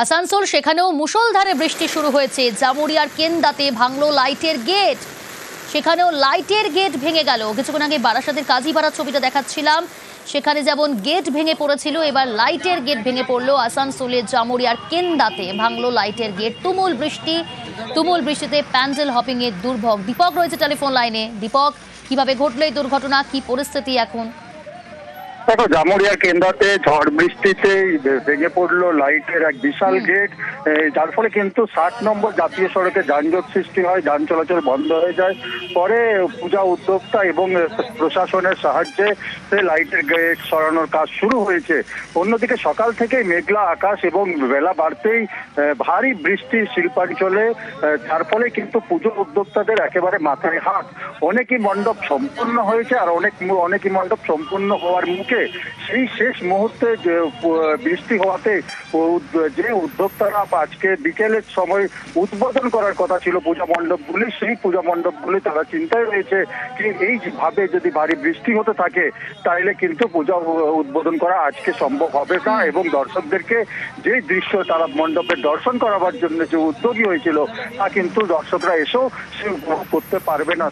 আসানসোল সেখানেও মুষলধারে বৃষ্টি শুরু হয়েছে। জামুরিয়ার কেন্দাতে ভাঙলো লাইটের গেট, সেখানেও লাইটের গেট ভেঙে গেল। কিছুক্ষণ আগে বারাসাতের কাজীপাড়ার ছবিটা দেখাচ্ছিলাম, সেখানে যেমন গেট ভেঙে পড়েছিল, এবার লাইটের গেট ভেঙে পড়লো আসানসোলের জামুরিয়ার কেন্দাতে ভাঙলো লাইটের গেট। তুমুল বৃষ্টিতে প্যান্ডেল হপিং এর দুর্ভোগ। দীপক রয়েছে টেলিফোন লাইনে। দীপক, কিভাবে ঘটলো এই দুর্ঘটনা, কি পরিস্থিতি এখন? দেখো, জামুরিয়ার কেন্দ্রাতে ঝড় বৃষ্টিতে ভেঙে পড়লো লাইটের এক বিশাল গেট, যার ফলে কিন্তু 60 নম্বর জাতীয় সড়কে যানজট সৃষ্টি হয়, যান চলাচল বন্ধ হয়ে যায়। পরে পূজা উদ্যোক্তা এবং প্রশাসনের সাহায্যে লাইটের গেট সরানোর কাজ শুরু হয়েছে। অন্যদিকে সকাল থেকেই মেঘলা আকাশ এবং বেলা বাড়তেই ভারী বৃষ্টির শিল্পাঞ্চলে, যার ফলে কিন্তু পুজো উদ্যোক্তাদের একেবারে মাথায় হাত। অনেকই মণ্ডপ সম্পূর্ণ হয়েছে, আর অনেকই মণ্ডপ সম্পূর্ণ হওয়ার মুখে। সেই শেষ মুহূর্তে বৃষ্টি হওয়াতে যে উদ্যোক্তারা আজকে বিকেলের সময় উদ্বোধন করার কথা ছিল পূজা মণ্ডপগুলি, সেই পূজা মণ্ডপগুলি তারা চিন্তায় রয়েছে যে এইভাবে যদি ভারী বৃষ্টি হতে থাকে তাহলে কিন্তু পূজা উদ্বোধন করা আজকে সম্ভব হবে না, এবং দর্শকদেরকে যে দৃশ্য তারা মণ্ডপের দর্শন করাবার জন্য যে উদ্যোগী হয়েছিল তা কিন্তু দর্শকরা এসেও সে উপভোগ করতে পারবে না।